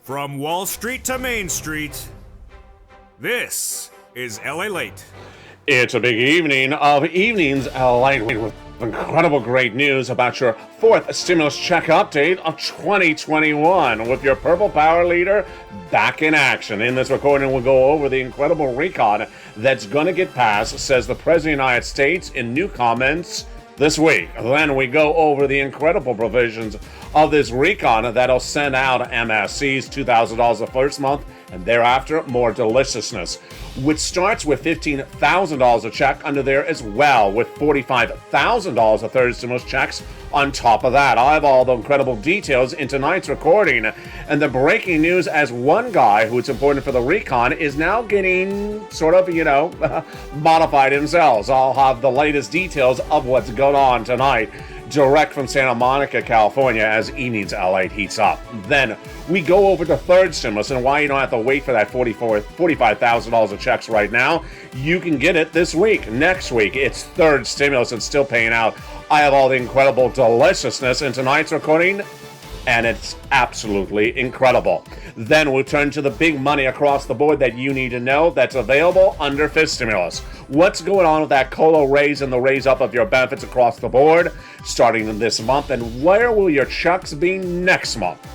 From Wall Street to Main Street, this is LALATE. It's a big evening of evenings, LALATE, with incredible great news about your fourth stimulus check update of 2021 with your Purple Power leader back in action. In this recording, we'll go over the incredible recon that's going to get passed, says the President of the United States in new comments this week. Then we go over the incredible provisions of this recon that'll send out MSCs $2,000 the first month, and thereafter more deliciousness, which starts with $15,000 a check under there as well, with $45,000 of third stimulus checks on top of that. I have all the incredible details in tonight's recording, and the breaking news as one guy who it's important for the recon is now getting sort of, modified himself. I'll have the latest details of what's going on tonight, direct from Santa Monica, California, as evening's LA heats up. Then we go over to third stimulus and why you don't have to wait for that $45,000 of checks right now. You can get it this week. Next week, it's third stimulus and still paying out. I have all the incredible deliciousness in tonight's recording, and it's absolutely incredible. Then we'll turn to the big money across the board that you need to know that's available under fifth stimulus. What's going on with that COLA raise and the raise up of your benefits across the board starting this month, and where will your checks be next month?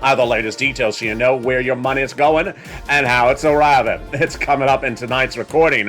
I have the latest details so you know where your money is going and how it's arriving. It's coming up in tonight's recording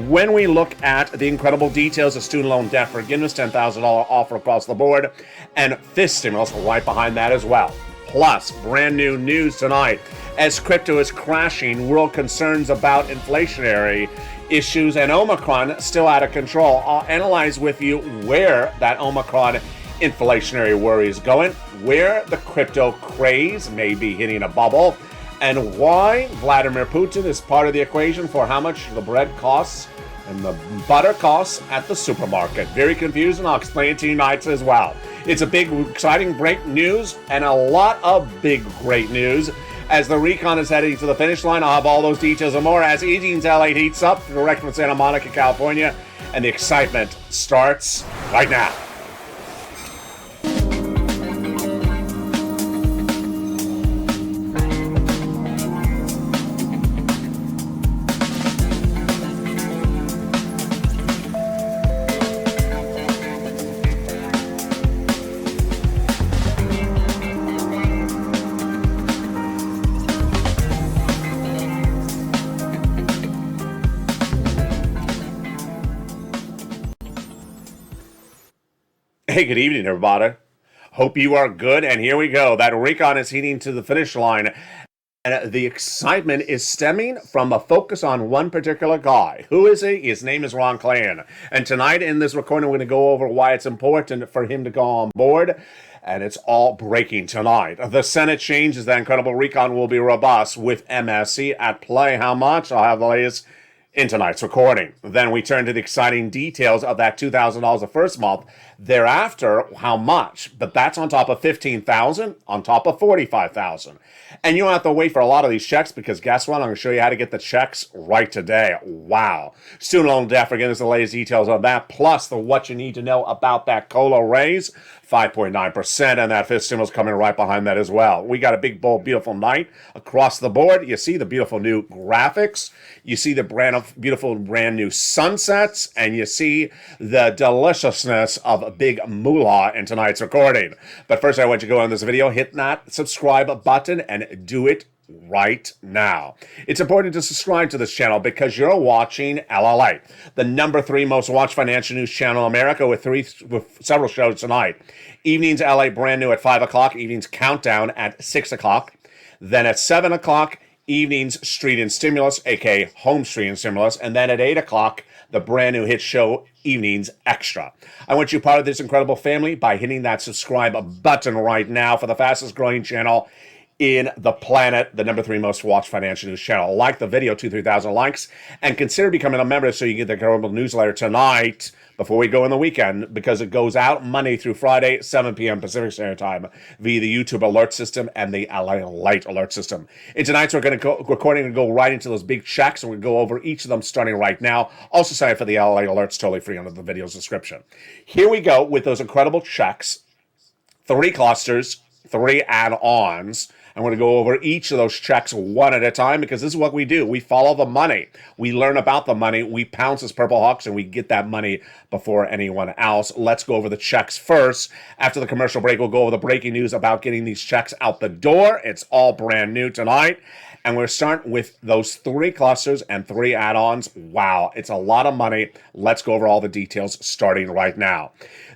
when we look at the incredible details of student loan debt forgiveness, $10,000 offer across the board, and fifth stimulus right behind that as well. Plus, brand new news tonight as crypto is crashing, world concerns about inflationary issues, and Omicron still out of control. I'll analyze with you where that Omicron inflationary worry is going, where the crypto craze may be hitting a bubble, and why Vladimir Putin is part of the equation for how much the bread costs and the butter costs at the supermarket. Very confusing. I'll explain it to you tonight as well. It's a big, exciting break news and a lot of big, great news as the recon is heading to the finish line. I'll have all those details and more as evening's LA heats up, direct from Santa Monica, California, and the excitement starts right now. Hey, good evening, everybody. Hope you are good, and here we go. That recon is heading to the finish line, and the excitement is stemming from a focus on one particular guy. Who is he? His name is Ron Klain, and tonight in this recording, we're going to go over why it's important for him to go on board, and it's all breaking tonight. The Senate changes. That incredible recon will be robust with MSC at play. How much? I'll have the latest in tonight's recording. Then we turn to the exciting details of that $2,000 the first month. Thereafter, how much? But that's on top of $15,000, on top of $45,000. And you don't have to wait for a lot of these checks because guess what? I'm going to show you how to get the checks right today. Wow. Student loan debt forgiveness, the latest details on that, plus the what you need to know about that COLA raise, 5.9%, and that fifth stimulus coming right behind that as well. We got a big, bold, beautiful night across the board. You see the beautiful new graphics. You see the beautiful brand new sunsets, and you see the deliciousness of big moolah in tonight's recording. But first, I want you to go on this video, hit that subscribe button, and do it right now. It's important to subscribe to this channel because you're watching LALATE, the number 3 most watched financial news channel in America, with several shows tonight. Evenings LA brand new at 5 o'clock, evenings countdown at 6 o'clock. Then at 7 o'clock, evenings Street and Stimulus, aka Home Street and Stimulus. And then at 8 o'clock, the brand new hit show, Evenings Extra. I want you part of this incredible family by hitting that subscribe button right now for the fastest growing channel in the planet, the number 3 most watched financial news channel. Like the video, 2,000-3,000 likes, and consider becoming a member so you get the incredible newsletter tonight before we go in the weekend, because it goes out Monday through Friday, 7 p.m. Pacific Standard Time, via the YouTube alert system and the LALATE alert system. In tonight's recording and go right into those big checks, and we'll go over each of them starting right now. Also sign up for the LALATE alerts totally free under the video's description. Here we go with those incredible checks. 3 clusters, 3 add-ons. I'm going to go over each of those checks one at a time because this is what we do. We follow the money. We learn about the money. We pounce as Purple Hawks, and we get that money before anyone else. Let's go over the checks first. After the commercial break, we'll go over the breaking news about getting these checks out the door. It's all brand new tonight. And we're starting with those 3 clusters and 3 add-ons. Wow, it's a lot of money. Let's go over all the details starting right now.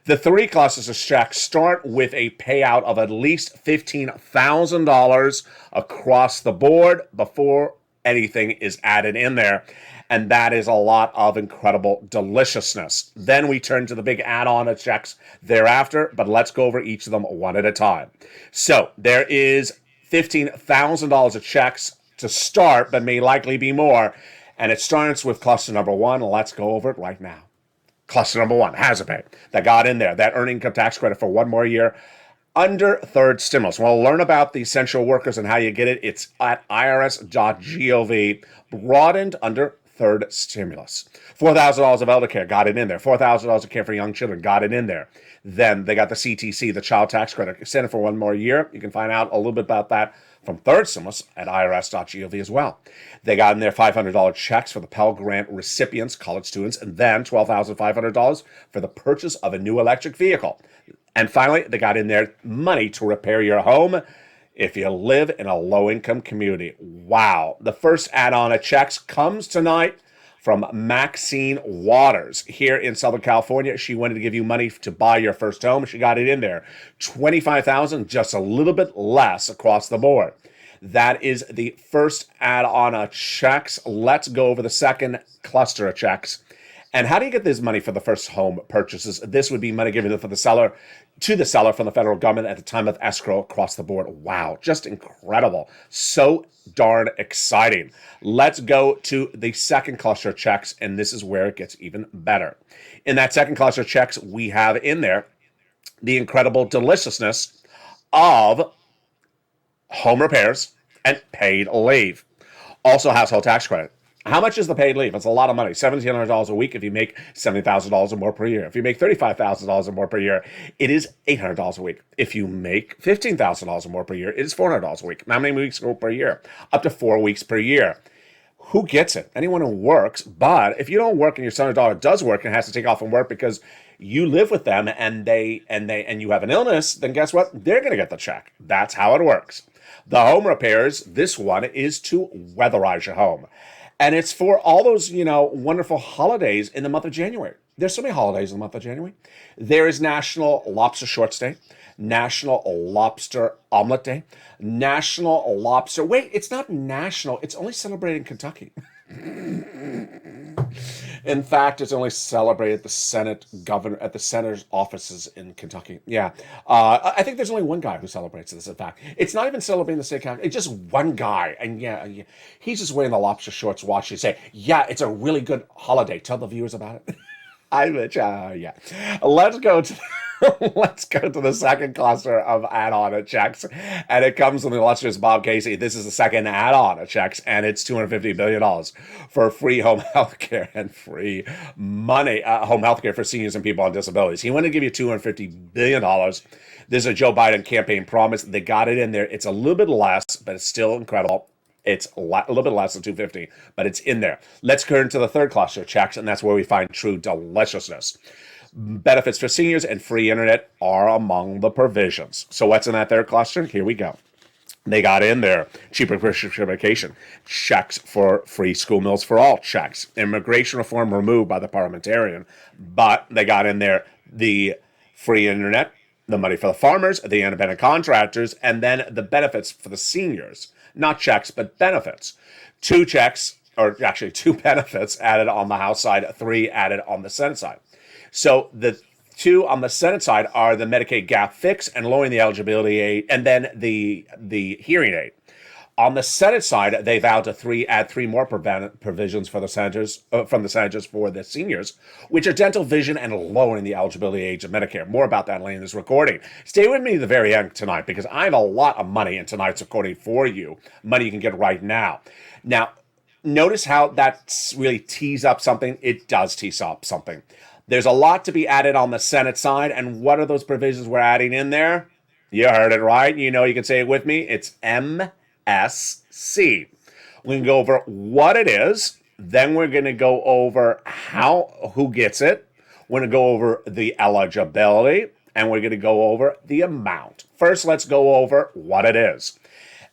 The 3 clusters of checks start with a payout of at least $15,000 across the board before anything is added in there. And that is a lot of incredible deliciousness. Then we turn to the big add-on of checks thereafter, but let's go over each of them one at a time. So there is $15,000 of checks to start, but may likely be more. And it starts with cluster number 1. Let's go over it right now. Cluster number 1, hazard pay, that got in there, that earned income tax credit for 1 more year under third stimulus. We'll learn about the essential workers and how you get it. It's at irs.gov, broadened under third stimulus. $4,000 of elder care, got it in there. $4,000 of care for young children, got it in there. Then they got the CTC, the child tax credit, extended for 1 more year. You can find out a little bit about that from third stimulus at irs.gov as well. They got in there $500 checks for the Pell Grant recipients, college students, and then $12,500 for the purchase of a new electric vehicle. And finally, they got in there money to repair your home if you live in a low-income community. Wow. The first add-on of checks comes tonight from Maxine Waters here in Southern California. She wanted to give you money to buy your first home. She got it in there. $25,000, just a little bit less across the board. That is the first add-on of checks. Let's go over the second cluster of checks. And how do you get this money for the first home purchases? This would be money given to the seller from the federal government at the time of escrow across the board. Wow, just incredible. So darn exciting. Let's go to the second cluster of checks, and this is where it gets even better. In that second cluster of checks, we have in there the incredible deliciousness of home repairs and paid leave. Also, household tax credit. How much is the paid leave? It's a lot of money. $1,700 a week if you make $70,000 or more per year. If you make $35,000 or more per year, it is $800 a week. If you make $15,000 or more per year, it is $400 a week. How many weeks go per year? Up to 4 weeks per year. Who gets it? Anyone who works. But if you don't work and your son or daughter does work and has to take off from work because you live with them and you have an illness, then guess what? They're going to get the check. That's how it works. The home repairs, this one is to weatherize your home. And it's for all those, wonderful holidays in the month of January. There's so many holidays in the month of January. There is National Lobster Shorts Day, National Lobster Omelet Day, National Lobster... Wait, it's not national. It's only celebrated in Kentucky. In fact, it's only celebrated at the senator's offices in Kentucky. Yeah. I think there's only one guy who celebrates this, in fact. It's not even celebrating the state council. It's just one guy. And yeah, he's just wearing the lobster shorts watching say, yeah, it's a really good holiday. Tell the viewers about it. I bet yeah. Let's go to the second cluster of add-on checks, and it comes from the illustrious Bob Casey. This is the second add-on of checks, and it's $250 billion for free home health care and free money, home health care for seniors and people on disabilities. He wanted to give you $250 billion. This is a Joe Biden campaign promise. They got it in there. It's a little bit less, but it's still incredible. It's a little bit less than 250, but it's in there. Let's turn to the third cluster of checks, and that's where we find true deliciousness. Benefits for seniors and free internet are among the provisions. So what's in that third cluster? Here we go. They got in there cheaper prescription medication, checks for free school meals for all, checks. Immigration reform removed by the parliamentarian, but they got in there the free internet, the money for the farmers, the independent contractors, and then the benefits for the seniors. Not checks, but benefits. 2 checks, or actually 2 benefits added on the House side, 3 added on the Senate side. So the 2 on the Senate side are the Medicaid gap fix and lowering the eligibility age, and then the hearing aid. On the Senate side, they vowed to add 3 more provisions for the senators, from the senators for the seniors, which are dental, vision, and lowering the eligibility age of Medicare. More about that later in this recording. Stay with me to the very end tonight because I have a lot of money in tonight's recording for you. Money you can get right now. Now, notice how that really tees up something. It does tease up something. There's a lot to be added on the Senate side, and what are those provisions we're adding in there? You heard it right. You know, you can say it with me. It's MSC. We can go over what it is. Then we're going to go over who gets it. We're going to go over the eligibility, and we're going to go over the amount. First, let's go over what it is.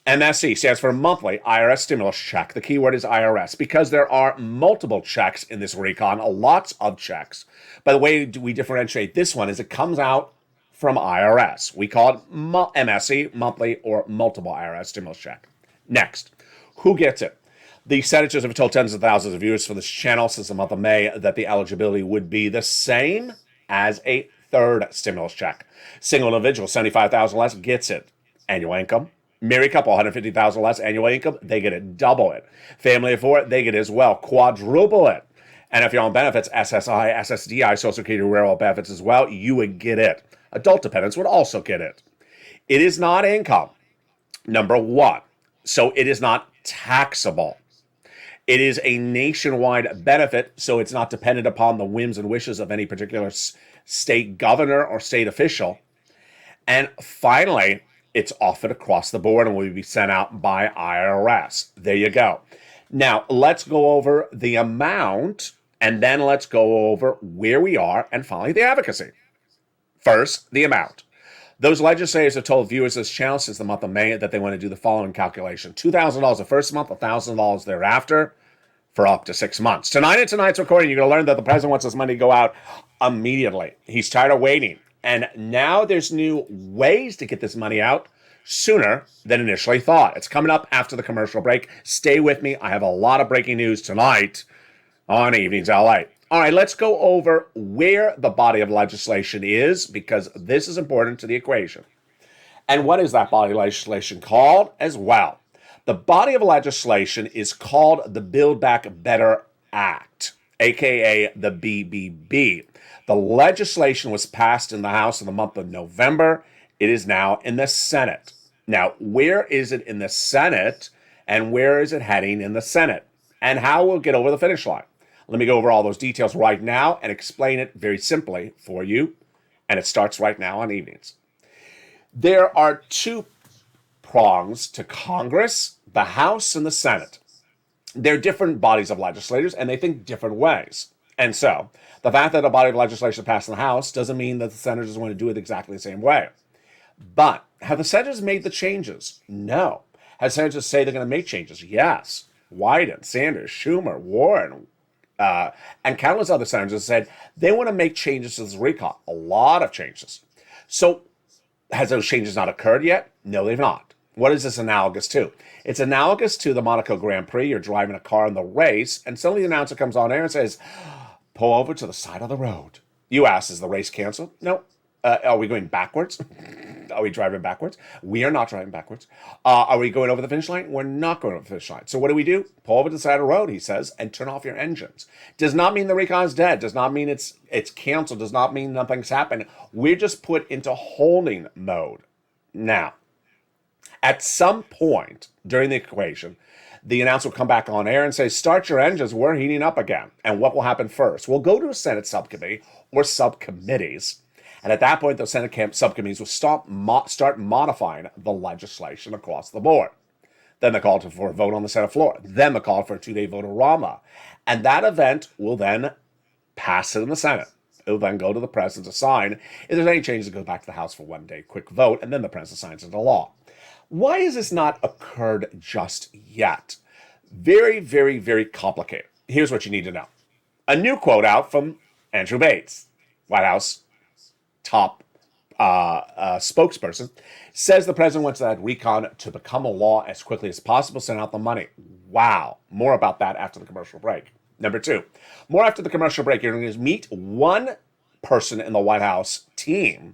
MSC stands for monthly IRS stimulus check. The keyword is IRS because there are multiple checks in this recon, lots of checks. By the way we differentiate this one is it comes out from IRS. We call it MSC, monthly or multiple IRS stimulus check. Next, who gets it? The senators have told tens of thousands of viewers for this channel since the month of May that the eligibility would be the same as a third stimulus check. Single individual, $75,000 less, gets it. Annual income. Married couple, $150,000 less annual income, they get it, double it. Family of four, they get it as well, quadruple it. And if you're on benefits, SSI, SSDI, Social Security, rural benefits as well, you would get it. Adult dependents would also get it. It is not income, number one. So it is not taxable. It is a nationwide benefit, so it's not dependent upon the whims and wishes of any particular state governor or state official. And finally, it's offered across the board and will be sent out by IRS. There you go. Now, let's go over the amount, and then let's go over where we are, and finally, the advocacy. First, the amount. Those legislators have told viewers of this channel since the month of May that they want to do the following calculation. $2,000 the first month, $1,000 thereafter for up to 6 months. Tonight in tonight's recording, you're going to learn that the president wants this money to go out immediately. He's tired of waiting. And now there's new ways to get this money out sooner than initially thought. It's coming up after the commercial break. Stay with me. I have a lot of breaking news tonight on Evenings LA. All right, let's go over where the body of legislation is because this is important to the equation. And what is that body of legislation called as well? The body of legislation is called the Build Back Better Act, aka the BBB. The legislation was passed in the House in the month of November. It is now in the Senate. Now, where is it in the Senate and where is it heading in the Senate? And how will it get over the finish line? Let me go over all those details right now and explain it very simply for you. And it starts right now on Evenings. There are two prongs to Congress, the House and the Senate. They're different bodies of legislators and they think different ways. And so, the fact that a body of legislation passed in the House doesn't mean that the senators want to do it exactly the same way. But have the senators made the changes? No. Have senators say they're going to make changes? Yes. Wyden, Sanders, Schumer, Warren, and countless other senators said they want to make changes to this recall. A lot of changes. So, has those changes not occurred yet? No, they've not. What is this analogous to? It's analogous to the Monaco Grand Prix. You're driving a car in the race, and suddenly the announcer comes on air and says, pull over to the side of the road. You ask, is the race canceled? No. Are we going backwards? Are we driving backwards? We are not driving backwards. Are we going over the finish line? We're not going over the finish line. So what do? Pull over to the side of the road, he says, and turn off your engines. Does not mean the recon is dead. Does not mean it's canceled. Does not mean nothing's happened. We're just put into holding mode. Now, at some point during the equation, the announcer will come back on air and say, start your engines, we're heating up again. And what will happen first? We'll go to a Senate subcommittee or subcommittees. And at that point, the Senate subcommittees will start modifying the legislation across the board. Then they call for a vote on the Senate floor. Then they call for a 2-day vote-a-rama. And that event will then pass it in the Senate. It will then go to the president to sign. If there's any changes, it goes back to the House for 1 day quick vote, and then the president signs it into law. Why has this not occurred just yet? Very, very, very complicated. Here's what you need to know. A new quote out from Andrew Bates, White House top spokesperson, says the president wants that recon to become a law as quickly as possible, send out the money. Wow. More about that after the commercial break. Number two, more after the commercial break, you're going to meet one person in the White House team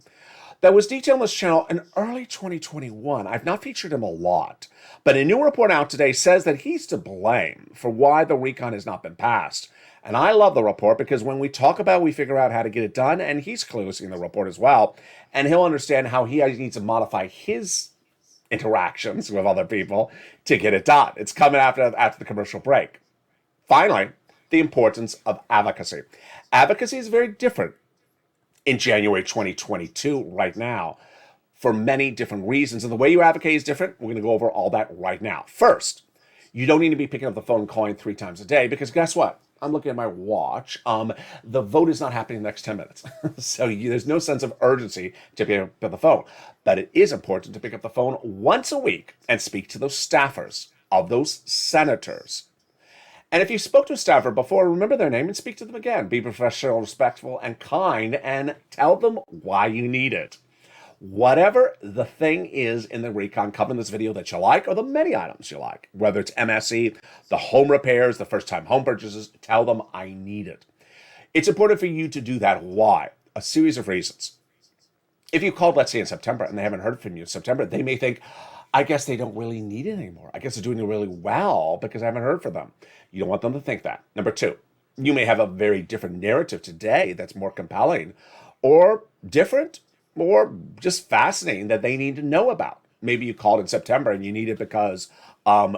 that was detailed on this channel in early 2021. I've not featured him a lot, but a new report out today says that he's to blame for why the recon has not been passed. And I love the report because when we talk about it, we figure out how to get it done, and he's clearly seen the report as well, and he'll understand how he needs to modify his interactions with other people to get it done. It's coming after the commercial break. Finally, the importance of advocacy. Advocacy is very different in January 2022 right now for many different reasons. And the way you advocate is different. We're going to go over all that right now. First, you don't need to be picking up the phone and calling 3 times a day, because guess what? I'm looking at my watch. The vote is not happening in the next 10 minutes. So there's no sense of urgency to pick up the phone. But it is important to pick up the phone once a week and speak to those staffers of those senators. And if you spoke to a staffer before, remember their name and speak to them again. Be professional, respectful, and kind, and tell them why you need it. Whatever the thing is in the recon covered in this video that you like, or the many items you like, whether it's MSE, the home repairs, the first-time home purchases, tell them I need it. It's important for you to do that. Why? A series of reasons. If you called, let's say, in September, and they haven't heard from you in September, they may think, I guess they don't really need it anymore. I guess they're doing really well because I haven't heard from them. You don't want them to think that. Number two, you may have a very different narrative today that's more compelling, or different, or just fascinating that they need to know about. Maybe you called in September and you need it because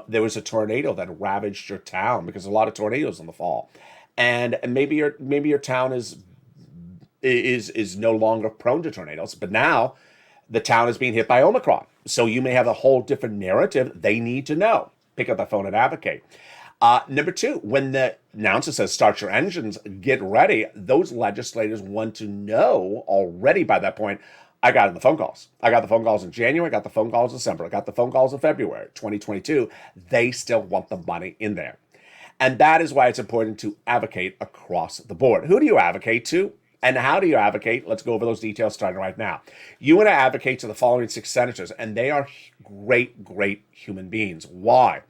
there was a tornado that ravaged your town, because there's a lot of tornadoes in the fall, and maybe your town is no longer prone to tornadoes, but now the town is being hit by Omicron. So you may have a whole different narrative they need to know. Pick up the phone and advocate. Number two, when the announcer says start your engines, get ready, those legislators want to know already by that point, I got the phone calls. I got the phone calls in January, I got the phone calls in December, I got the phone calls in February 2022. They still want the money in there. And that is why it's important to advocate across the board. Who do you advocate to? And how do you advocate? Let's go over those details starting right now. You want to advocate to the following 6 senators, and they are great, great human beings. Why?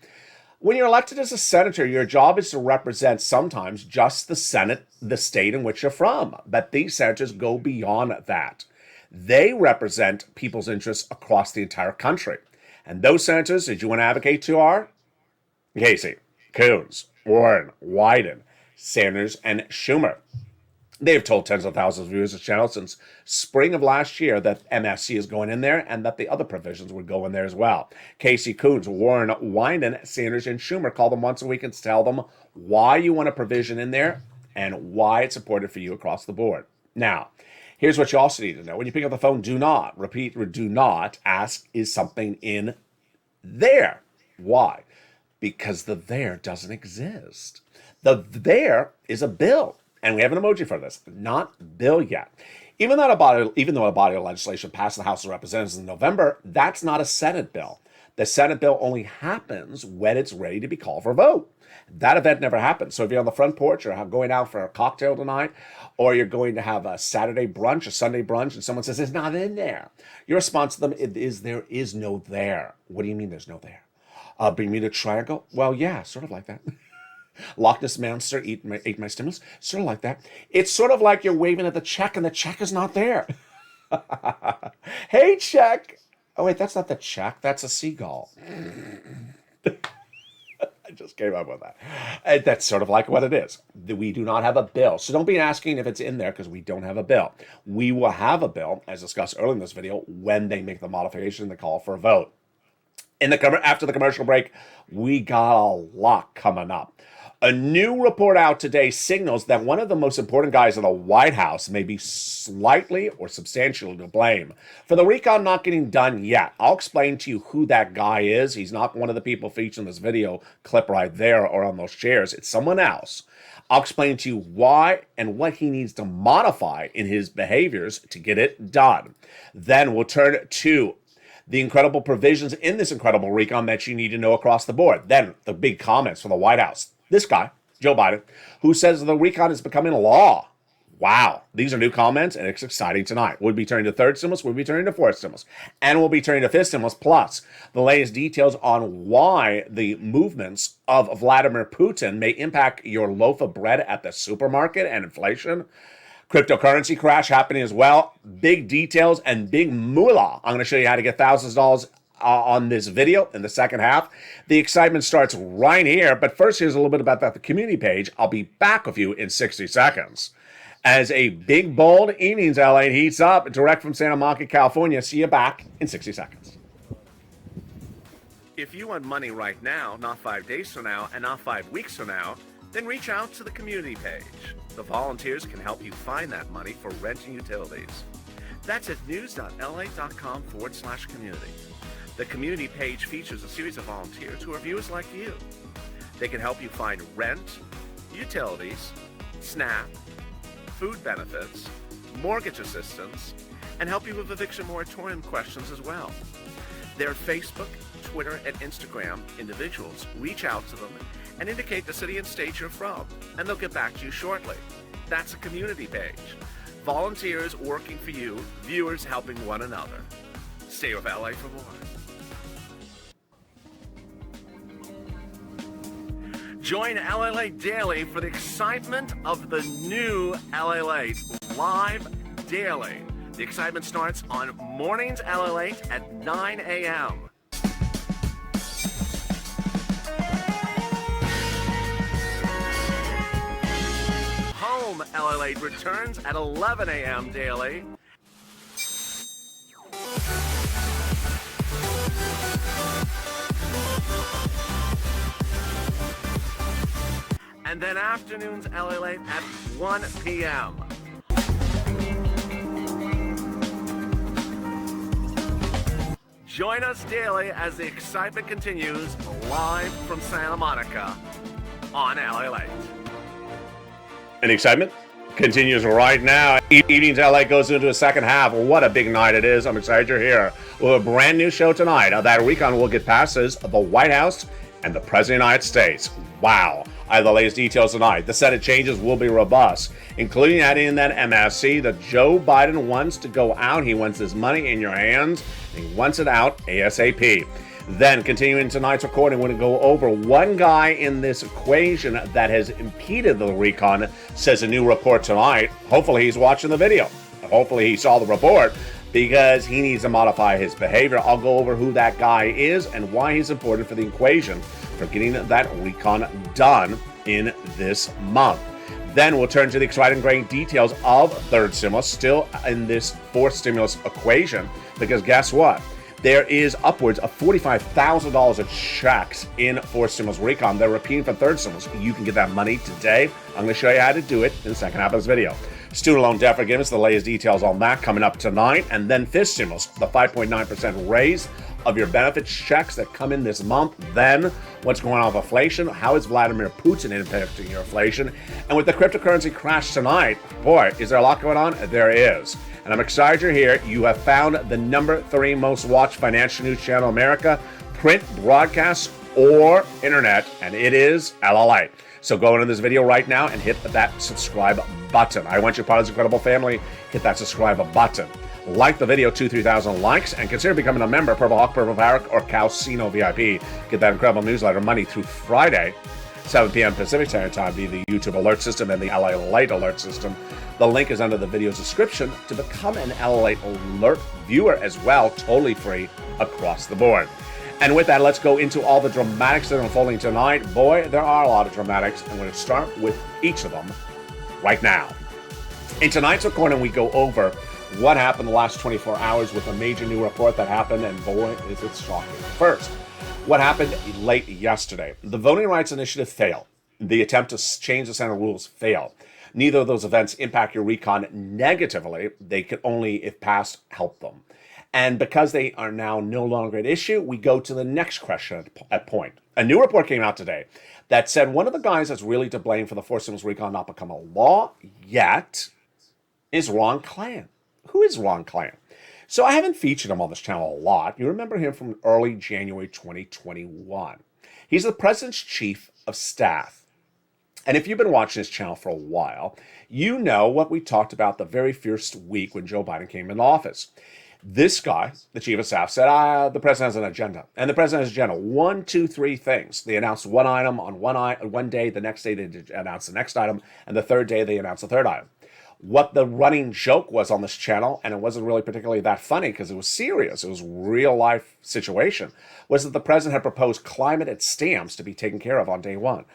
When you're elected as a senator, your job is to represent sometimes just the Senate, the state in which you're from. But these senators go beyond that. They represent people's interests across the entire country. And those senators that you want to advocate to are Casey, Coons, Warren, Wyden, Sanders, and Schumer. They have told tens of thousands of viewers of the channel since spring of last year that MSC is going in there and that the other provisions would go in there as well. Casey, Coons, Warren, Wyden, Sanders, and Schumer, call them once a week and tell them why you want a provision in there and why it's supported for you across the board. Now, here's what you also need to know. When you pick up the phone, do not ask, is something in there? Why? Because the there doesn't exist. The there is a bill. And we have an emoji for this, not bill yet. Even though a body of legislation passed the House of Representatives in November, that's not a Senate bill. The Senate bill only happens when it's ready to be called for a vote. That event never happens. So if you're on the front porch or going out for a cocktail tonight, or you're going to have a Saturday brunch, a Sunday brunch, and someone says, it's not in there, your response to them is, there is no there. What do you mean there's no there? Bermuda Triangle? Well, yeah, sort of like that. Loch Ness Monster ate my stimulus. Sort of like that. It's sort of like you're waving at the check and the check is not there. Hey, check. Oh, wait, that's not the check. That's a seagull. I just came up with that. And that's sort of like what it is. We do not have a bill. So don't be asking if it's in there, because we don't have a bill. We will have a bill, as discussed earlier in this video, when they make the modification and the call for a vote. After the commercial break, we got a lot coming up. A new report out today signals that one of the most important guys in the White House may be slightly or substantially to blame for the recon not getting done yet. I'll explain to you who that guy is. He's not one of the people featured in this video clip right there or on those chairs. It's someone else. I'll explain to you why and what he needs to modify in his behaviors to get it done. Then we'll turn to the incredible provisions in this incredible recon that you need to know across the board. Then the big comments from the White House. This guy, Joe Biden, who says the recon is becoming law. Wow, these are new comments, and it's exciting tonight. We'll be turning to third stimulus, we'll be turning to fourth stimulus, and we'll be turning to fifth stimulus, plus the latest details on why the movements of Vladimir Putin may impact your loaf of bread at the supermarket and inflation. Cryptocurrency crash happening as well. Big details and big moolah. I'm going to show you how to get thousands of dollars on this video in the second half. The excitement starts right here, but first here's a little bit about the community page. I'll be back with you in 60 seconds. As a big, bold evenings LA heats up, direct from Santa Monica, California. See you back in 60 seconds. If you want money right now, not 5 days from now, and not 5 weeks from now, then reach out to the community page. The volunteers can help you find that money for rent and utilities. That's at news.lalate.com/community. The community page features a series of volunteers who are viewers like you. They can help you find rent, utilities, SNAP, food benefits, mortgage assistance, and help you with eviction moratorium questions as well. Their Facebook, Twitter, and Instagram individuals reach out to them and indicate the city and state you're from, and they'll get back to you shortly. That's a community page. Volunteers working for you, viewers helping one another. Stay with LA for more. Join LALATE Daily for the excitement of the new LALATE live daily. The excitement starts on Mornings LALATE at 9 a.m. Home LALATE returns at 11 a.m. daily. And then afternoons LALATE at 1 p.m. Join us daily as the excitement continues live from Santa Monica on LALATE. And the excitement continues right now. Evenings LA goes into a second half. What a big night it is. I'm excited you're here. We'll have a brand new show tonight. That recon will get passes of the White House and the President of the United States. Wow. I have the latest details tonight. The set of changes will be robust, including adding in that MSC that Joe Biden wants to go out. He wants his money in your hands. And he wants it out ASAP. Then, continuing tonight's recording, we're going to go over one guy in this equation that has impeded the recon, says a new report tonight. Hopefully he's watching the video. Hopefully he saw the report, because he needs to modify his behavior. I'll go over who that guy is and why he's important for the equation for getting that recon done in this month. Then we'll turn to the exciting great details of third stimulus, still in this fourth stimulus equation, because guess what? There is upwards of $45,000 of checks in fourth stimulus recon. They're repeating for third stimulus. You can get that money today. I'm going to show you how to do it in the second half of this video. Student loan debt forgiveness, the latest details on that coming up tonight. And then fifth stimulus, the 5.9% raise of your benefits checks that come in this month. Then what's going on with inflation? How is Vladimir Putin impacting your inflation? And with the cryptocurrency crash tonight, boy, is there a lot going on? There is. And I'm excited you're here. You have found the number 3 most watched financial news channel in America, print, broadcast, or internet, and it is LALATE. So go into this video right now and hit that subscribe button. I want you part of this incredible family. Hit that subscribe button. Like the video, 2,000-3,000 likes, and consider becoming a member, Purple Hawk, Purple Barrack, or Calcino VIP. Get that incredible newsletter Monday through Friday, 7 p.m. Pacific Standard Time, via the YouTube alert system and the LALATE alert system. The link is under the video's description to become an LALATE alert viewer as well, totally free across the board. And with that, let's go into all the dramatics that are unfolding tonight. Boy, there are a lot of dramatics. I'm going to start with each of them right now. In tonight's recording, we go over what happened the last 24 hours with a major new report that happened, and boy, is it shocking. First, what happened late yesterday? The Voting Rights Initiative failed. The attempt to change the Senate rules failed. Neither of those events impact your recon negatively. They could only, if passed, help them. And because they are now no longer at issue, we go to the next question at point. A new report came out today that said one of the guys that's really to blame for the fourth stimulus recon not become a law yet is Ron Klain. Who is Ron Klain? So I haven't featured him on this channel a lot. You remember him from early January 2021. He's the president's chief of staff. And if you've been watching this channel for a while, you know what we talked about the very first week when Joe Biden came into office. This guy, the chief of staff, said, the president has an agenda. And the president has an agenda. 1, 2, 3 things. They announced one item on one day. The next day, they announced the next item. And the third day, they announced the third item. What the running joke was on this channel, and it wasn't really particularly that funny because it was serious, it was real life situation, was that the president had proposed climate and stamps to be taken care of on day one.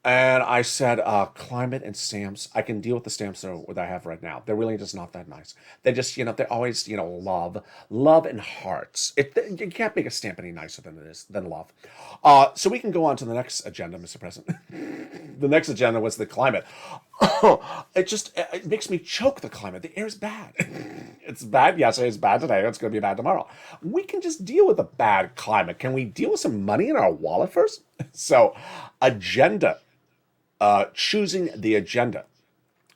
And I said, climate and stamps, I can deal with the stamps that I have right now. They're really just not that nice. They just, they're always, love and hearts. You can't make a stamp any nicer than love. So we can go on to the next agenda, Mr. President. The next agenda was the climate. It makes me choke, the climate. The air's bad. It's bad yesterday, it's bad today, it's going to be bad tomorrow. We can just deal with the bad climate. Can we deal with some money in our wallet first? So, agenda, choosing the agenda.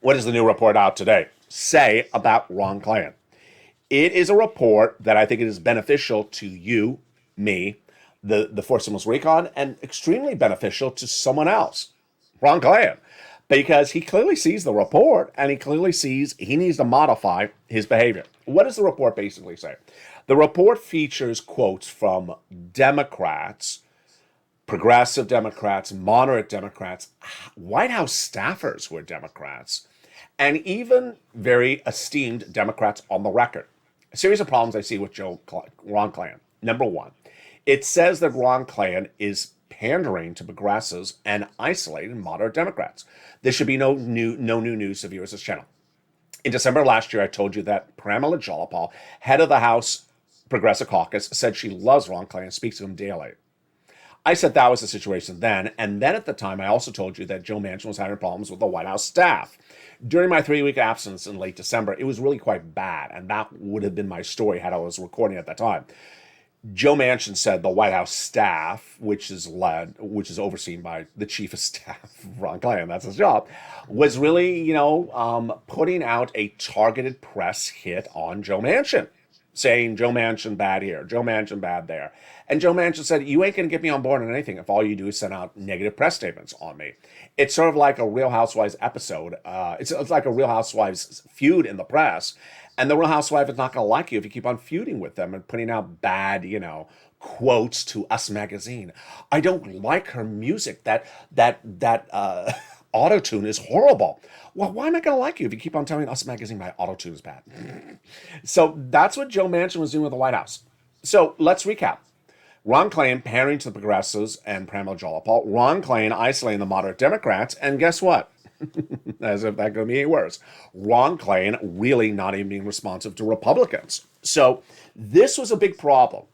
What does the new report out today say about Ron Klain? It is a report that I think it is beneficial to you, me, the Fourth Stimulus Recon, and extremely beneficial to someone else, Ron Klain, because he clearly sees the report and he clearly sees he needs to modify his behavior. What does the report basically say? The report features quotes from Democrats, progressive Democrats, moderate Democrats, White House staffers who are Democrats, and even very esteemed Democrats on the record. A series of problems I see with Ron Klain. Number one, it says that Ron Klain is pandering to progressives and isolating moderate Democrats. There should be no new news to viewers of this channel. In December last year, I told you that Pramila Jayapal, head of the House Progressive Caucus, said she loves Ron Klain and speaks to him daily. I said that was the situation then, and then at the time, I also told you that Joe Manchin was having problems with the White House staff. During my 3-week absence in late December, it was really quite bad, and that would have been my story had I was recording at that time. Joe Manchin said the White House staff, which is overseen by the chief of staff, Ron Klain, that's his job, was really, putting out a targeted press hit on Joe Manchin, saying Joe Manchin bad here, Joe Manchin bad there. And Joe Manchin said, you ain't going to get me on board on anything if all you do is send out negative press statements on me. It's sort of like a Real Housewives episode. It's like a Real Housewives feud in the press. And the Real Housewife is not going to like you if you keep on feuding with them and putting out bad, quotes to Us Magazine. I don't like her music. That auto-tune is horrible. Well, why am I going to like you if you keep on telling Us Magazine my auto-tune is bad? So that's what Joe Manchin was doing with the White House. So let's recap. Ron Klain pandering to the progressives and Pramila Jayapal. Ron Klain isolating the moderate Democrats. And guess what? As if that could be any worse. Ron Klain really not even being responsive to Republicans. So this was a big problem.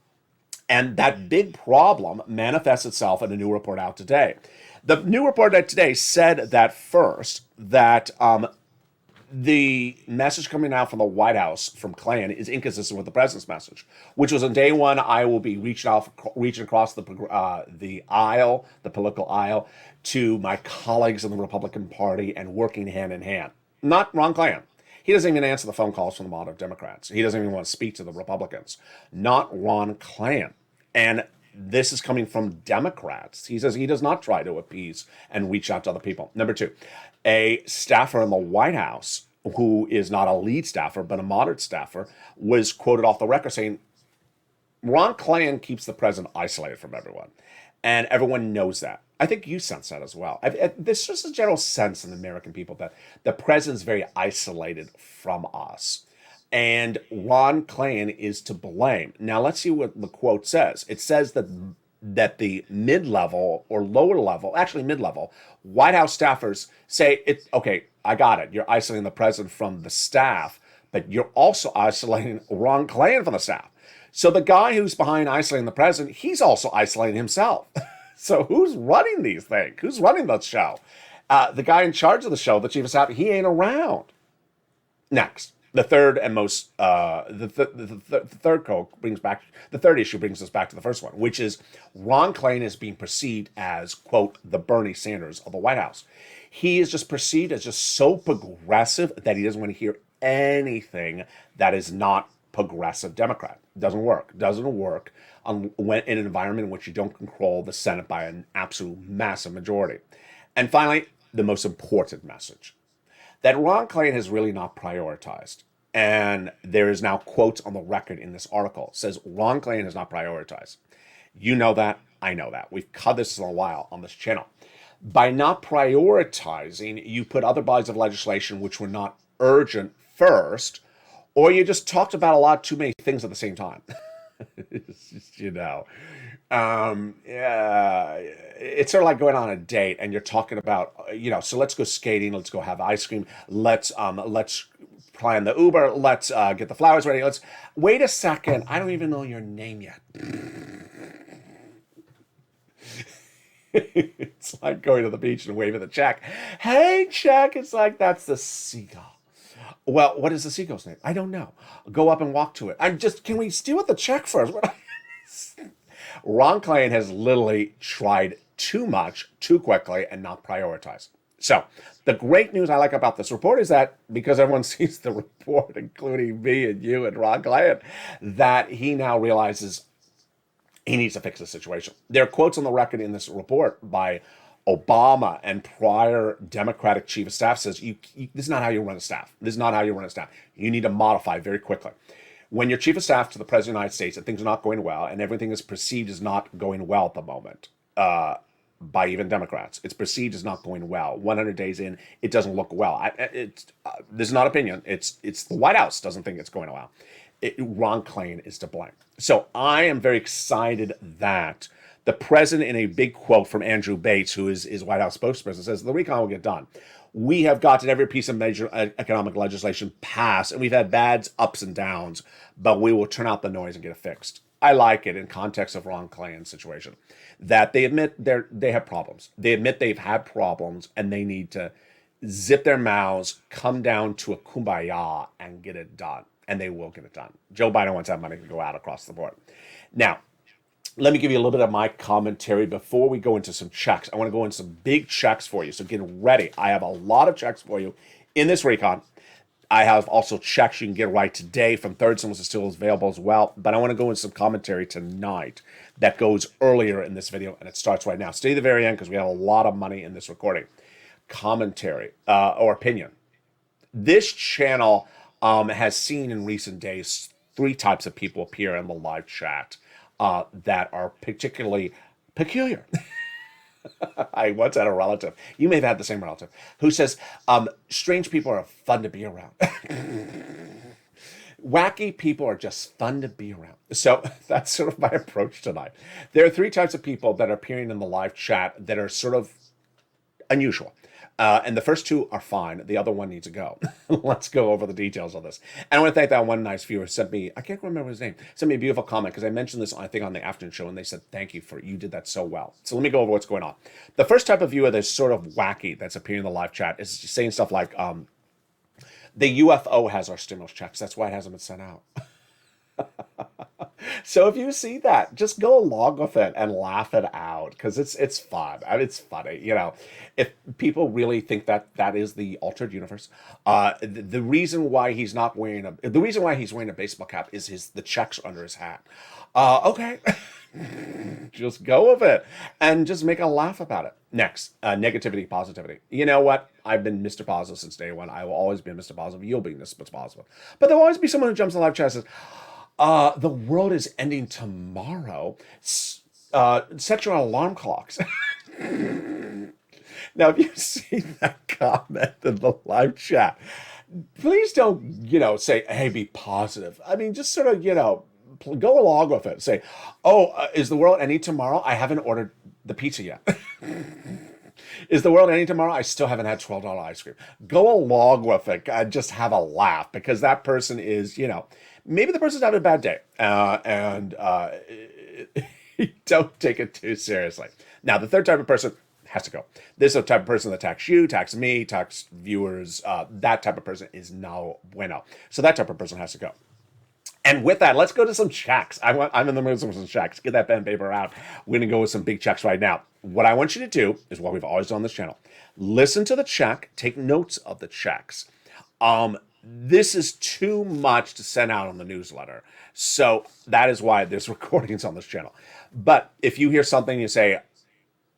And that big problem manifests itself in a new report out today. The new report out today said that the message coming out from the White House from Klain is inconsistent with the president's message, which was on day one, I will be reaching across the aisle, the political aisle, to my colleagues in the Republican Party and working hand in hand. Not Ron Klain. He doesn't even answer the phone calls from the moderate Democrats. He doesn't even want to speak to the Republicans. Not Ron Klain. And this is coming from Democrats. He says he does not try to appease and reach out to other people. Number two, a staffer in the White House, who is not a lead staffer, but a moderate staffer, was quoted off the record saying, Ron Klain keeps the president isolated from everyone. And everyone knows that. I think you sense that as well. There's just a general sense in the American people that the president's very isolated from us. And Ron Klain is to blame. Now, let's see what the quote says. It says that the mid-level or lower level, actually mid-level, White House staffers say, okay, I got it. You're isolating the president from the staff, but you're also isolating Ron Klain from the staff. So the guy who's behind isolating the president, he's also isolating himself. So who's running these things? Who's running the show? The guy in charge of the show, the chief of staff, he ain't around. Next. The third and most the third issue brings us back to the first one, which is Ron Klain is being perceived as, quote, the Bernie Sanders of the White House. He is just perceived as just so progressive that he doesn't want to hear anything that is not progressive Democrat. Doesn't work in an environment in which you don't control the Senate by an absolute massive majority. And finally, the most important message, that Ron Klain has really not prioritized. And there is now quotes on the record in this article. It says Ron Klain has not prioritized. You know that. I know that. We've covered this in a while on this channel. By not prioritizing, you put other bodies of legislation which were not urgent first, or you just talked about a lot too many things at the same time. It's sort of like going on a date and you're talking about, so let's go skating, let's go have ice cream, let's plan the Uber, let's get the flowers ready, wait a second, I don't even know your name yet. It's like going to the beach and waving the check. Hey, check. It's like, that's the seagull. Well, what is the seagull's name? I don't know. Go up and walk to it. Can we deal with the check first? Ron Klain has literally tried too much, too quickly, and not prioritized. So, the great news I like about this report is that because everyone sees the report, including me and you and Ron Klain, that he now realizes he needs to fix the situation. There are quotes on the record in this report by Obama and prior Democratic chief of staff says, this is not how you run a staff. This is not how you run a staff. You need to modify very quickly. When you're chief of staff to the president of the United States and things are not going well and everything is perceived as not going well at the moment by even Democrats, it's perceived as not going well. 100 days in, it doesn't look well. This is not opinion. It's the White House doesn't think it's going well. Ron Klain is to blame. So I am very excited that the president, in a big quote from Andrew Bates, who is White House spokesperson, says the recon will get done. We have gotten every piece of major economic legislation passed, and we've had bad ups and downs, but we will turn out the noise and get it fixed. I like it in context of Ron Klain's situation, that they admit they have problems. They admit they've had problems, and they need to zip their mouths, come down to a kumbaya, and get it done. And they will get it done. Joe Biden wants that money to go out across the board. Now, let me give you a little bit of my commentary before we go into some checks. I want to go into some big checks for you, so get ready. I have a lot of checks for you in this recon. I have also checks you can get right today from Third Symbols is still available as well. But I want to go into some commentary tonight that goes earlier in this video, and it starts right now. Stay to the very end because we have a lot of money in this recording. Commentary or opinion. This channel has seen in recent days 3 types of people appear in the live chat that are particularly peculiar. I once had a relative, you may have had the same relative, who says, strange people are fun to be around. Wacky people are just fun to be around. So that's sort of my approach tonight. There are 3 types of people that are appearing in the live chat that are sort of unusual. And the first 2 are fine. The other one needs to go. Let's go over the details of this. And I want to thank that one nice viewer sent me, I can't remember his name, sent me a beautiful comment because I mentioned this, I think, on the afternoon show, and they said, thank you you did that so well. So let me go over what's going on. The first type of viewer that's sort of wacky that's appearing in the live chat is saying stuff like, the UFO has our stimulus checks. That's why it hasn't been sent out. So if you see that, just go along with it and laugh it out because it's fun. I mean, it's funny, If people really think that is the altered universe, the reason why he's wearing a baseball cap is the checks under his hat. Okay, just go with it and just make a laugh about it. Next, negativity, positivity. You know what? I've been Mr. Positive since day one. I will always be Mr. Positive. You'll be Mr. Positive. But there'll always be someone who jumps in the live chat and says, the world is ending tomorrow. Set your alarm clocks. Now, if you see that comment in the live chat, please don't, say, hey, be positive. I mean, just sort of, go along with it. Say, is the world ending tomorrow? I haven't ordered the pizza yet. Is the world ending tomorrow? I still haven't had $12 ice cream. Go along with it. Just have a laugh because that person is, maybe the person's having a bad day, and don't take it too seriously. Now, the third type of person has to go. This is the type of person that attacks you, attacks me, attacks viewers. That type of person is no bueno. So that type of person has to go. And with that, let's go to some checks. I'm in the mood for some checks. Get that pen and paper out. We're going to go with some big checks right now. What I want you to do is what we've always done on this channel. Listen to the check. Take notes of the checks. This is too much to send out on the newsletter. So that is why there's recordings on this channel. But if you hear something, you say,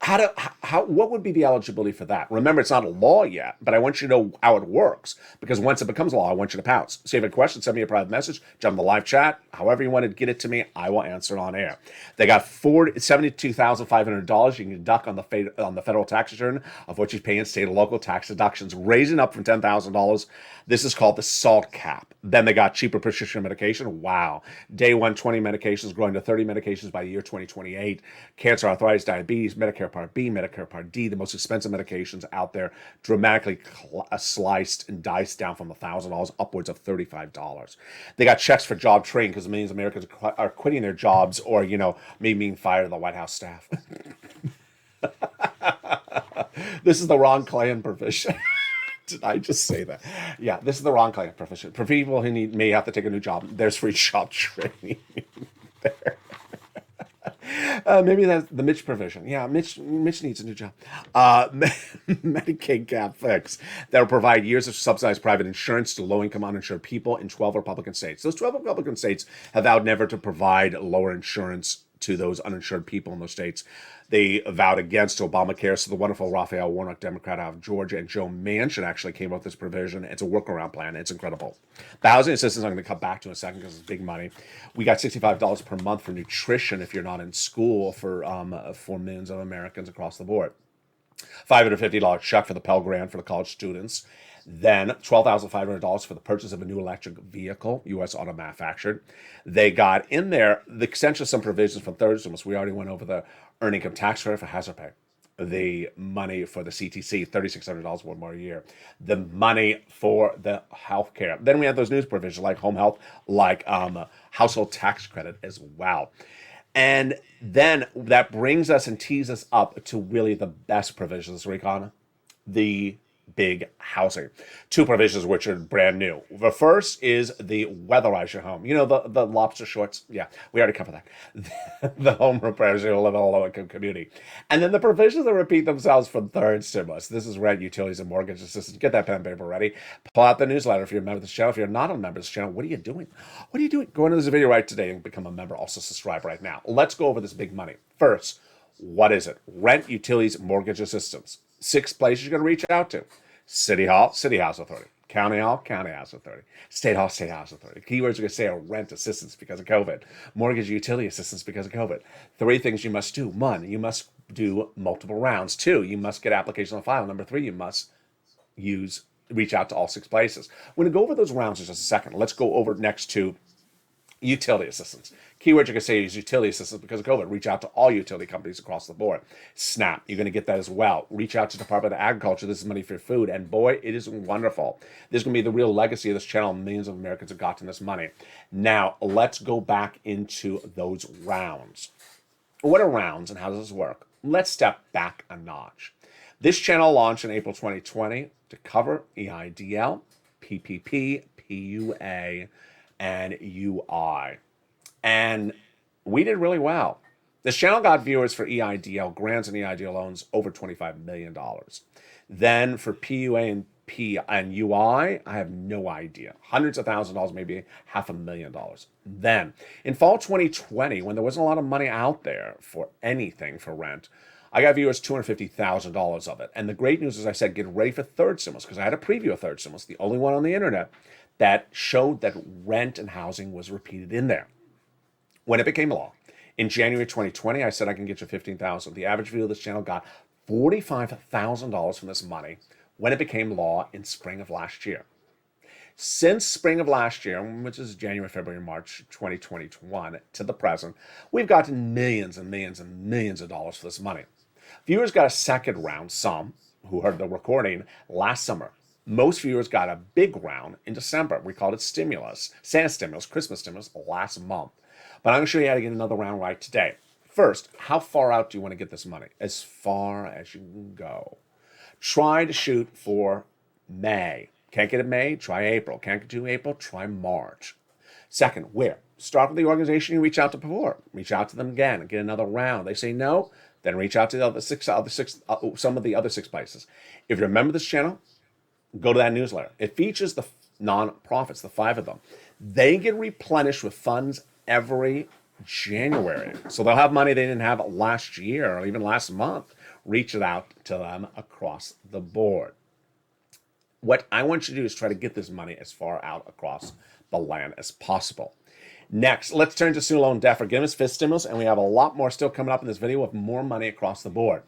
what would be the eligibility for that? Remember, it's not a law yet, but I want you to know how it works because once it becomes law, I want you to pounce. So if you have a question, send me a private message, jump in the live chat. However you want to get it to me, I will answer it on air. They got $72,500 you can deduct on the federal tax return of what you pay in state and local tax deductions, raising up from $10,000. This is called the SALT cap. Then they got cheaper prescription medication. Wow. Day 1, 20 medications growing to 30 medications by the year 2028. Cancer, arthritis, diabetes, Medicare Part B, Medicare Part D, the most expensive medications out there, dramatically sliced and diced down from $1,000 upwards of $35. They got checks for job training because millions of Americans are quitting their jobs or, maybe being fired of the White House staff. This is the wrong Klan provision. Did I just say that? Yeah, this is the wrong Klan provision. For people who may have to take a new job, there's free job training there. Maybe that's the Mitch provision. Yeah, Mitch needs a new job. Medicaid cap fix that will provide years of subsidized private insurance to low-income uninsured people in 12 Republican states. Those 12 Republican states have vowed never to provide lower insurance to those uninsured people in those states. They vowed against Obamacare. So the wonderful Raphael Warnock, Democrat out of Georgia, and Joe Manchin actually came up with this provision. It's a workaround plan. It's incredible. The housing assistance I'm going to come back to in a second because it's big money. We got $65 per month for nutrition if you're not in school for millions of Americans across the board. $550 check for the Pell Grant for the college students. Then $12,500 for the purchase of a new electric vehicle, U.S. auto manufactured. They got in there the extension of some provisions from third stimulus. We already went over the earned income tax credit for hazard pay, the money for the CTC, $3,600 one more year, the money for the health care. Then we have those news provisions like home health, like household tax credit as well. And then that brings us and tees us up to really the best provisions, Recon, the big housing. Two provisions which are brand new. The first is the weatherize your home. You know, the lobster shorts? Yeah, we already covered that. The home repairs, you'll live in a low-income community. And then the provisions that repeat themselves from third stimulus. This is rent, utilities, and mortgage assistance. Get that pen and paper ready. Pull out the newsletter if you're a member of this channel. If you're not a member of this channel, what are you doing? What are you doing? Go into this video right today and become a member. Also subscribe right now. Let's go over this big money. First, what is it? Rent, utilities, mortgage assistance. 6 places you're going to reach out to. City Hall, City House Authority. County Hall, County House Authority. State Hall, State House Authority. Keywords you're going to say are rent assistance because of COVID. Mortgage utility assistance because of COVID. 3 things you must do. 1, you must do multiple rounds. 2, you must get application on file. Number 3, you must reach out to all 6 places. We're going to go over those rounds in just a second. Let's go over next to utility assistance. Keyword you're going to say is utility assistance because of COVID. Reach out to all utility companies across the board. SNAP, you're going to get that as well. Reach out to Department of Agriculture. This is money for your food. And boy, it is wonderful. This is going to be the real legacy of this channel. Millions of Americans have gotten this money. Now, let's go back into those rounds. What are rounds and how does this work? Let's step back a notch. This channel launched in April 2020 to cover EIDL, PPP, PUA, and UI. And we did really well. This channel got viewers for EIDL grants and EIDL loans over $25 million. Then for PUA and UI, I have no idea. Hundreds of thousands of dollars, maybe $500,000. Then in fall 2020, when there wasn't a lot of money out there for anything for rent, I got viewers $250,000 of it. And the great news is I said, get ready for third stimulus, because I had a preview of third stimulus, the only one on the internet, that showed that rent and housing was repeated in there. When it became law, in January 2020, I said I can get you $15,000. The average viewer of this channel got $45,000 from this money when it became law in spring of last year. Since spring of last year, which is January, February, March 2021 to the present, we've gotten millions and millions and millions of dollars for this money. Viewers got a second round, some who heard the recording last summer. Most viewers got a big round in December. We called it stimulus, Santa stimulus, Christmas stimulus last month. But I'm going to show you how to get another round right today. First, how far out do you want to get this money? As far as you can go. Try to shoot for May. Can't get it May? Try April. Can't get to April? Try March. Second, where? Start with the organization you reach out to before. Reach out to them again and get another round. They say no, then reach out to some of the other 6 places. If you're a member of this channel, go to that newsletter. It features the nonprofits, the 5 of them. They get replenished with funds every January. So they'll have money they didn't have last year or even last month. Reach it out to them across the board. What I want you to do is try to get this money as far out across the land as possible. Next, let's turn to student loan debt forgiveness, 5th stimulus, and we have a lot more still coming up in this video with more money across the board.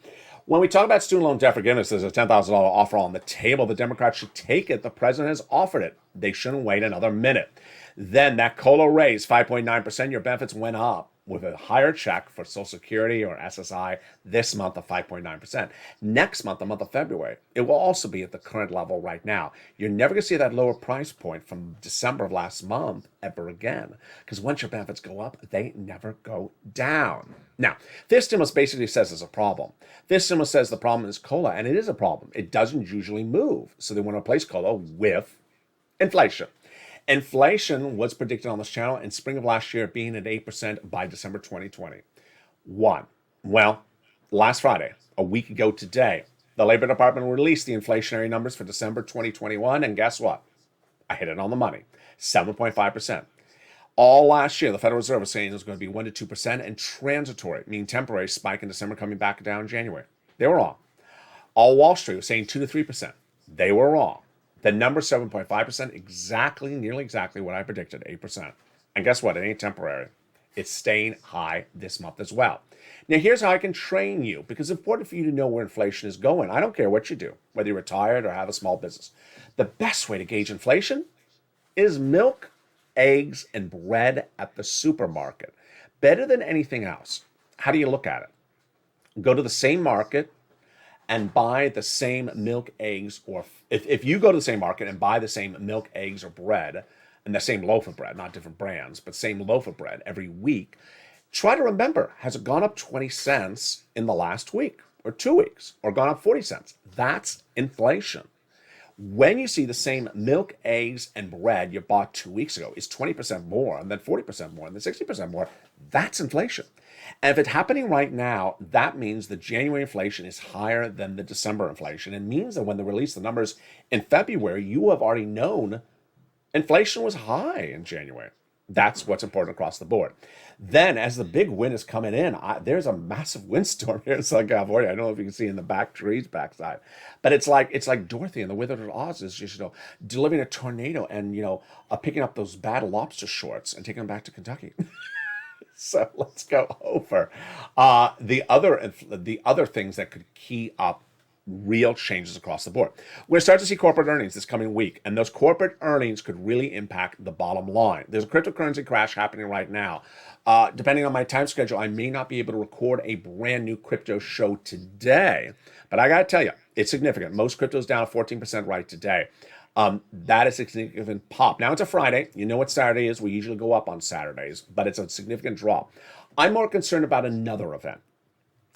When we talk about student loan debt forgiveness, there's a $10,000 offer on the table. The Democrats should take it. The president has offered it. They shouldn't wait another minute. Then that COLA raise, 5.9%, your benefits went up. with a higher check for Social Security or SSI this month of 5.9%. Next month, the month of February, it will also be at the current level right now. You're never going to see that lower price point from December of last month ever again, because once your benefits go up, they never go down. Now, this stimulus basically says there's a problem. This stimulus says the problem is COLA, and it is a problem. It doesn't usually move, so they want to replace COLA with inflation. Inflation was predicted on this channel in spring of last year being at 8% by December 2020. Well, last Friday, a week ago today, the Labor Department released the inflationary numbers for December 2021, and guess what? I hit it on the money, 7.5%. All last year, the Federal Reserve was saying it was going to be 1% to 2% and transitory, meaning temporary spike in December coming back down in January. They were wrong. All Wall Street was saying 2% to 3%. They were wrong. The number 7.5%, nearly exactly what I predicted, 8%. And guess what? It ain't temporary. It's staying high this month as well. Now, here's how I can train you, because it's important for you to know where inflation is going. I don't care what you do, whether you're retired or have a small business. The best way to gauge inflation is milk, eggs, and bread at the supermarket. Better than anything else. How do you look at it? Go to the same market and buy the same milk, eggs, or if you go to the same market and buy the same milk, eggs, or bread, and the same loaf of bread, not different brands, but same loaf of bread every week, try to remember, has it gone up 20 cents in the last week, or 2 weeks, or gone up 40 cents? That's inflation. When you see the same milk, eggs, and bread you bought 2 weeks ago is 20% more, and then 40% more, and then 60% more, that's inflation. And if it's happening right now, that means the January inflation is higher than the December inflation. It means that when they release the numbers in February, you have already known inflation was high in January. That's what's important across the board. Then, as the big wind is coming in, there's a massive windstorm here in Southern California. I don't know if you can see in the back trees backside, but it's like Dorothy and the Wizard of Oz is just delivering a tornado and picking up those bad lobster shorts and taking them back to Kentucky. So let's go over the other things that could key up real changes across the board. We're going to start to see corporate earnings this coming week, and those corporate earnings could really impact the bottom line. There's a cryptocurrency crash happening right now. Depending on my time schedule, I may not be able to record a brand new crypto show today, but I got to tell you, it's significant. Most crypto's down 14% right today. That is a significant pop. Now, it's a Friday. You know what Saturday is. We usually go up on Saturdays, but it's a significant drop. I'm more concerned about another event.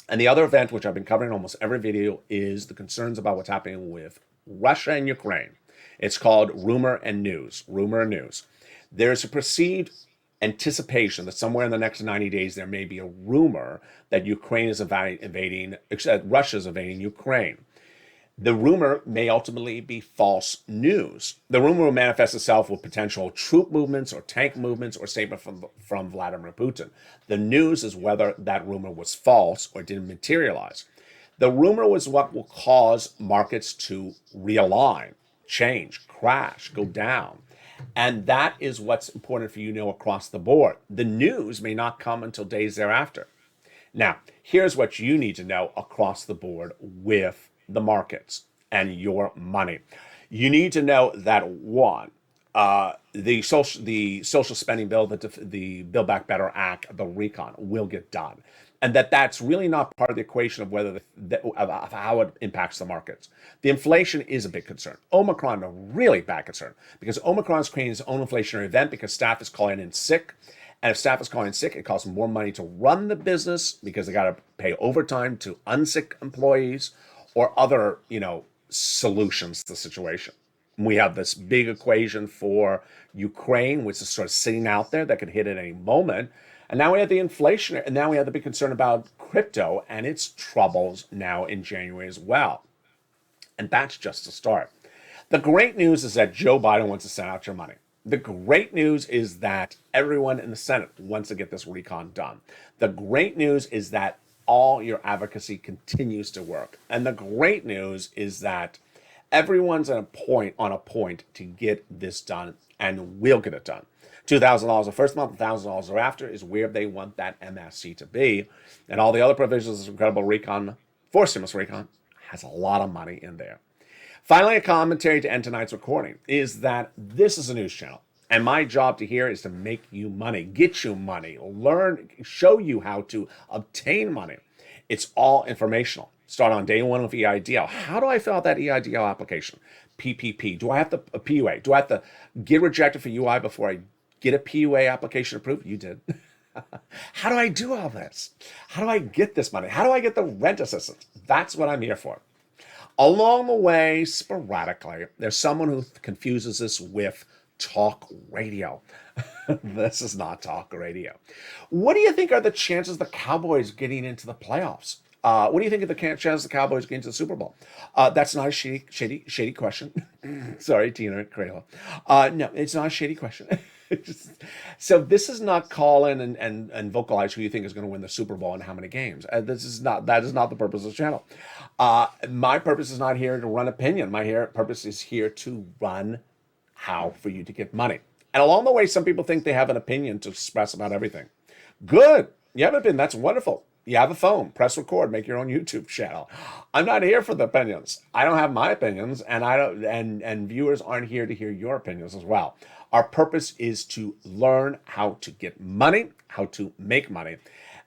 And the other event, which I've been covering in almost every video, is the concerns about what's happening with Russia and Ukraine. It's called rumor and news. Rumor and news. There's a perceived anticipation that somewhere in the next 90 days there may be a rumor that Ukraine is Russia's invading Ukraine. The rumor may ultimately be false news. The rumor will manifest itself with potential troop movements or tank movements or statement from Vladimir Putin. The news is whether that rumor was false or didn't materialize. The rumor was what will cause markets to realign, change, crash, go down. And that is what's important for you to know across the board. The news may not come until days thereafter. Now, here's what you need to know across the board with the markets and your money. You need to know that one, the social spending bill, the Build Back Better Act, the recon will get done, and that's really not part of the equation of whether of how it impacts the markets. The inflation is a big concern. Omicron, a really bad concern, because Omicron is creating its own inflationary event because staff is calling in sick. And if staff is calling in sick, it costs more money to run the business because they got to pay overtime to unsick employees or other, solutions to the situation. We have this big equation for Ukraine, which is sort of sitting out there that could hit at any moment. And now we have the inflation, and now we have the big concern about crypto and its troubles now in January as well. And that's just a start. The great news is that Joe Biden wants to send out your money. The great news is that everyone in the Senate wants to get this recon done. The great news is that all your advocacy continues to work. And the great news is that everyone's on a point to get this done, and will get it done. $2,000 the first month, $1,000 thereafter is where they want that MSC to be. And all the other provisions of this incredible recon, for stimulus recon, has a lot of money in there. Finally, a commentary to end tonight's recording is that this is a news channel. And my job to here is to make you money, get you money, learn, show you how to obtain money. It's all informational. Start on day one with EIDL. How do I fill out that EIDL application? PPP. Do I have to a PUA? Do I have to get rejected for UI before I get a PUA application approved? You did. How do I do all this? How do I get this money? How do I get the rent assistance? That's what I'm here for. Along the way, sporadically, there's someone who confuses this with talk radio. This is not talk radio. What do you think are the chances of the Cowboys getting into the playoffs? What do you think of the chances of the Cowboys getting to the Super Bowl? That's not a shady question. Sorry, Tina Crayla. No, it's not a shady question. So this is not call in and vocalize who you think is going to win the Super Bowl and how many games. That is not the purpose of the channel. My purpose is not here to run opinion. My purpose is here to run how for you to get money. And along the way, some people think they have an opinion to express about everything. Good. You have an opinion. That's wonderful. You have a phone. Press record. Make your own YouTube channel. I'm not here for the opinions. I don't have my opinions, and I don't. And viewers aren't here to hear your opinions as well. Our purpose is to learn how to get money, how to make money.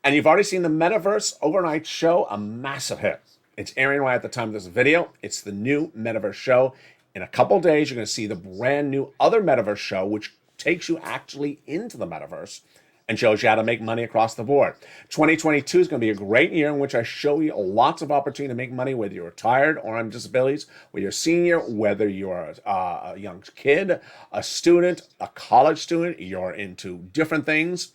And you've already seen the Metaverse Overnight Show, a massive hit. It's airing right at the time of this video. It's the new Metaverse show. In a couple days, you're going to see the brand new other Metaverse show, which takes you actually into the Metaverse and shows you how to make money across the board. 2022 is going to be a great year in which I show you lots of opportunity to make money, whether you're retired or on disabilities, whether you're a senior, whether you're a young kid, a student, a college student, you're into different things.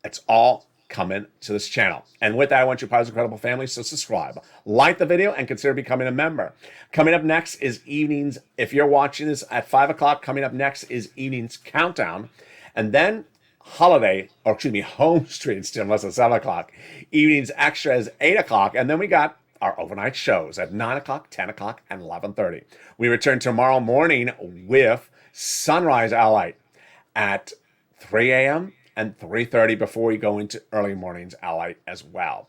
It's all coming to this channel. And with that, I want you part of the incredible family, so subscribe, like the video, and consider becoming a member. Coming up next is evenings. If you're watching this at 5 o'clock, coming up next is evenings countdown. And then home street stimulus at 7 o'clock. Evenings extra is 8 o'clock. And then we got our overnight shows at 9 o'clock, 10 o'clock, and 11:30. We return tomorrow morning with Sunrise LALATE at 3 a.m. and 3:30 before we go into early mornings LALATE as well.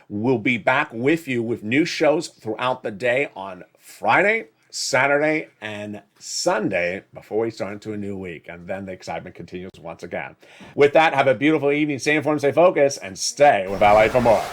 We'll be back with you with new shows throughout the day on Friday, Saturday, and Sunday before we start into a new week. And then the excitement continues once again. With that, have a beautiful evening. Stay informed, stay focused, and stay with LA for more.